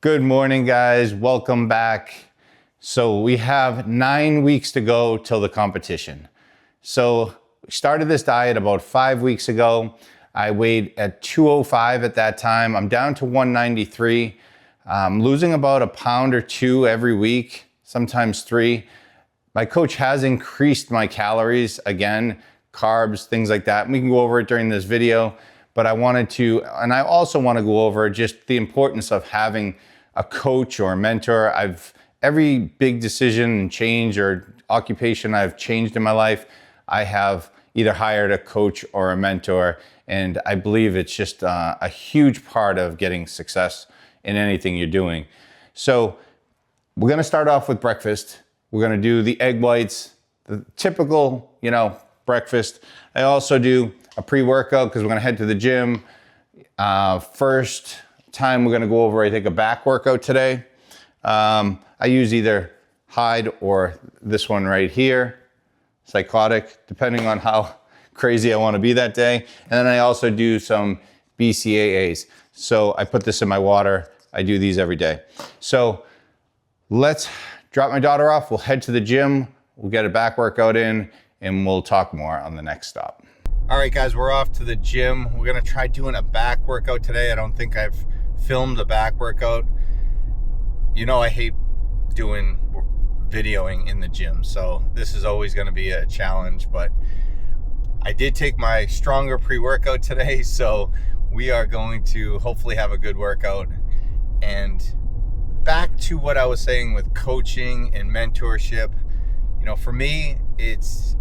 Good morning, guys. Welcome back. So we have 9 weeks to go till the competition. So we started this diet about 5 weeks ago. I weighed at 205 at that time. I'm down to 193. I'm losing about a pound or two every week, sometimes 3. My coach has increased my calories again, carbs, things like that. We can go over it during this video, but I wanted to, and I also want to go over just the importance of having a coach or a mentor. Every big decision and change or occupation I've changed in my life, I have either hired a coach or a mentor, and I believe it's just a huge part of getting success in anything you're doing. So we're gonna start off with breakfast. We're gonna do the egg whites, the typical, breakfast. I also do a pre-workout because we're gonna head to the gym. First time we're gonna go over, I think, a back workout today. I use either Hyde or this one right here, Psychotic, depending on how crazy I wanna be that day. And then I also do some BCAAs. So I put this in my water. I do these every day. So let's drop my daughter off. We'll head to the gym. We'll get a back workout in and we'll talk more on the next stop. All right, guys, we're off to the gym. We're gonna try doing a back workout today. I don't think I've filmed a back workout. I hate doing videoing in the gym, so this is always gonna be a challenge, but I did take my stronger pre-workout today, so we are going to hopefully have a good workout. And back to what I was saying with coaching and mentorship, for me, it's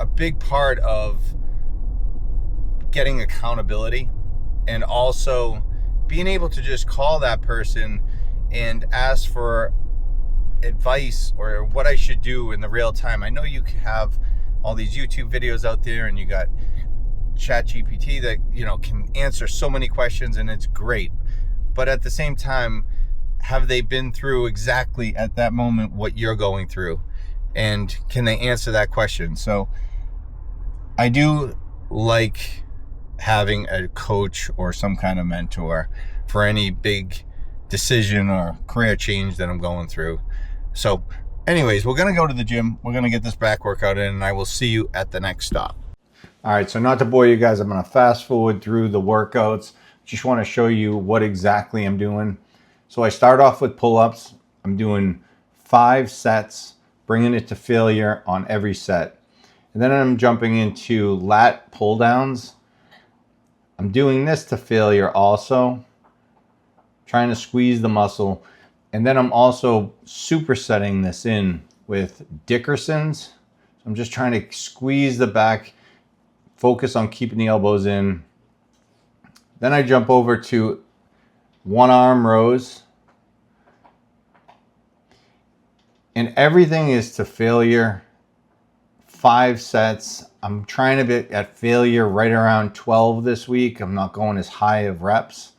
a big part of getting accountability and also being able to just call that person and ask for advice or what I should do in the real time. I know you have all these YouTube videos out there and you got ChatGPT that, can answer so many questions, and it's great. But at the same time, have they been through exactly at that moment what you're going through? And can they answer that question? So I do like having a coach or some kind of mentor for any big decision or career change that I'm going through. So anyways, we're going to go to the gym. We're going to get this back workout in, and I will see you at the next stop. All right, so not to bore you guys, I'm going to fast forward through the workouts. Just want to show you what exactly I'm doing. So I start off with pull-ups. I'm doing 5 sets, bringing it to failure on every set. And then I'm jumping into lat pull-downs. I'm doing this to failure also, trying to squeeze the muscle. And then I'm also supersetting this in with Dickersons. So I'm just trying to squeeze the back, focus on keeping the elbows in. Then I jump over to one arm rows. And everything is to failure. 5 sets. I'm trying to be at failure right around 12 this week. I'm not going as high of reps.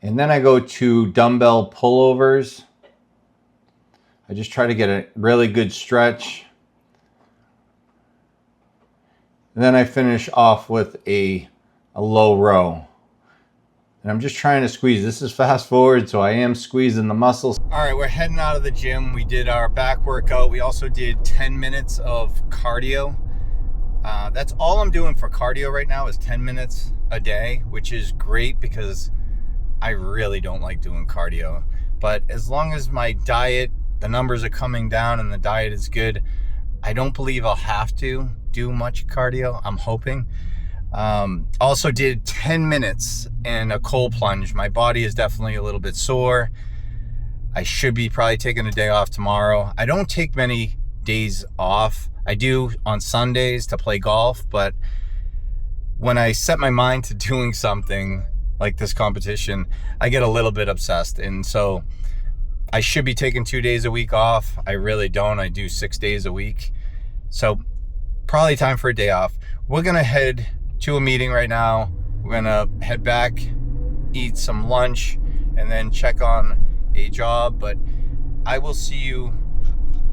And then I go to dumbbell pullovers. I just try to get a really good stretch. And then I finish off with a low row. And I'm just trying to squeeze. This is fast forward, so I am squeezing the muscles. All right, we're heading out of the gym. We did our back workout. We also did 10 minutes of cardio. That's all I'm doing for cardio right now is 10 minutes a day, which is great because I really don't like doing cardio. But as long as my diet, the numbers are coming down and the diet is good, I don't believe I'll have to do much cardio. I'm hoping. Also did 10 minutes and a cold plunge. My body is definitely a little bit sore. I should be probably taking a day off tomorrow. I don't take many days off. I do on Sundays to play golf, but when I set my mind to doing something like this competition, I get a little bit obsessed. And so I should be taking 2 days a week off. I really don't. I do 6 days a week. So probably time for a day off. We're going to head to a meeting right now. We're going to head back, eat some lunch, and then check on a job. But I will see you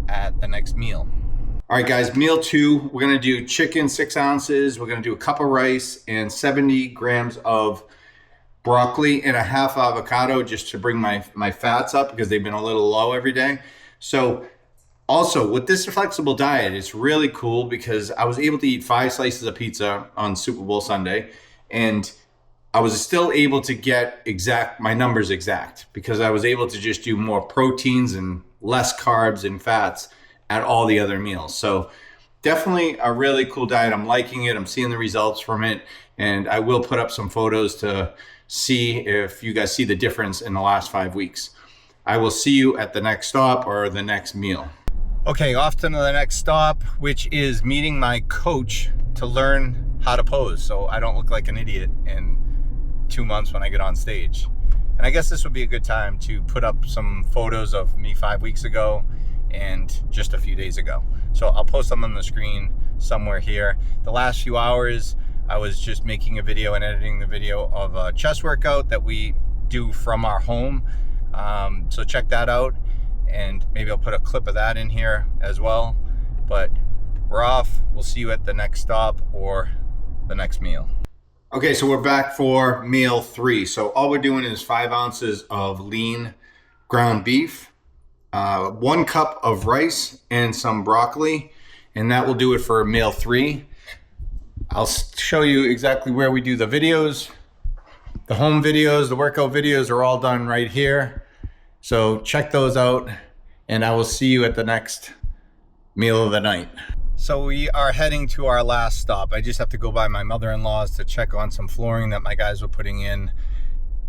at the next meal. All right, guys, meal 2. We're going to do chicken, 6 ounces. We're going to do a cup of rice and 70 grams of broccoli and a half avocado just to bring my fats up because they've been a little low every day. So also with this flexible diet, it's really cool because I was able to eat 5 slices of pizza on Super Bowl Sunday, and I was still able to get my numbers exact because I was able to just do more proteins and less carbs and fats at all the other meals. So definitely a really cool diet. I'm liking it. I'm seeing the results from it. And I will put up some photos to see if you guys see the difference in the last 5 weeks. I will see you at the next stop or the next meal. Okay, off to the next stop, which is meeting my coach to learn how to pose so I don't look like an idiot in 2 months when I get on stage. And I guess this would be a good time to put up some photos of me 5 weeks ago and just a few days ago. So I'll post them on the screen somewhere here. The last few hours, I was just making a video and editing the video of a chest workout that we do from our home. So check that out, and maybe I'll put a clip of that in here as well. But we're off. We'll see you at the next stop or the next meal. Okay, so we're back for meal 3. So all we're doing is 5 ounces of lean ground beef, 1 cup of rice, and some broccoli, and that will do it for meal 3. I'll show you exactly where we do the videos. The home videos, the workout videos are all done right here. So check those out, and I will see you at the next meal of the night. So we are heading to our last stop. I just have to go by my mother-in-law's to check on some flooring that my guys were putting in.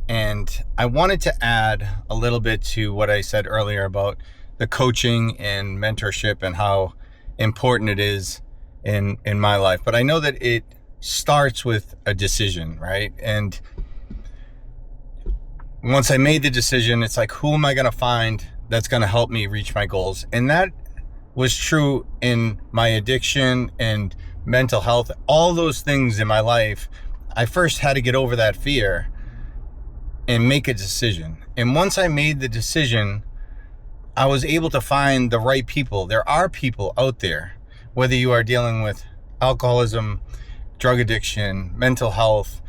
And I wanted to add a little bit to what I said earlier about the coaching and mentorship and how important it is in my life. But I know that it starts with a decision, right? And once I made the decision, it's like, who am I going to find that's going to help me reach my goals? And that was true in my addiction and mental health, all those things in my life. I first had to get over that fear and make a decision. And once I made the decision, I was able to find the right people. There are people out there, whether you are dealing with alcoholism, drug addiction, mental health,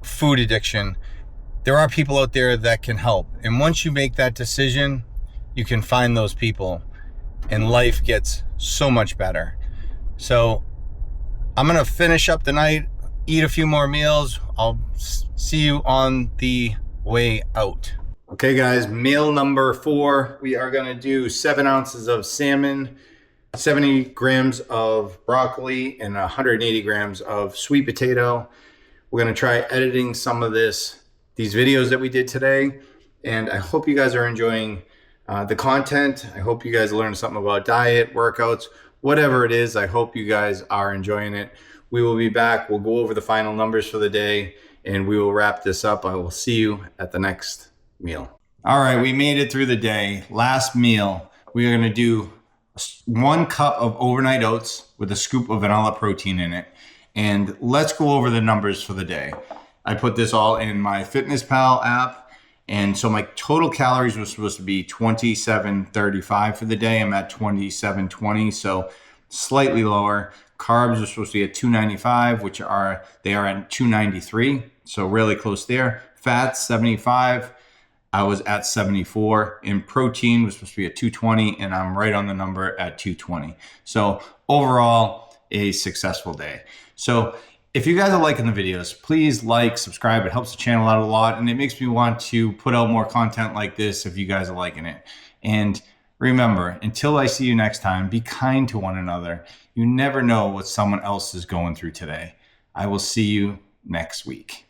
food addiction, there are people out there that can help. And once you make that decision, you can find those people, and life gets so much better. So I'm going to finish up the night, eat a few more meals. I'll see you on the way out. Okay guys, meal number 4. We are going to do 7 ounces of salmon, 70 grams of broccoli, and 180 grams of sweet potato. We're going to try editing some of these videos that we did today. And I hope you guys are enjoying the content. I hope you guys learned something about diet, workouts, whatever it is. I hope you guys are enjoying it. We will be back. We'll go over the final numbers for the day, and we will wrap this up. I will see you at the next meal. All right, we made it through the day. Last meal, we are going to do 1 cup of overnight oats with a scoop of vanilla protein in it. And let's go over the numbers for the day. I put this all in my FitnessPal app. And so my total calories were supposed to be 2735 for the day. I'm at 2720, so slightly lower. Carbs are supposed to be at 295, they are at 293, so really close there. Fats, 75. I was at 74. And protein was supposed to be at 220, and I'm right on the number at 220. So overall, a successful day. So if you guys are liking the videos, please like, subscribe. It helps the channel out a lot, and it makes me want to put out more content like this if you guys are liking it. And remember, until I see you next time, be kind to one another. You never know what someone else is going through today. I will see you next week.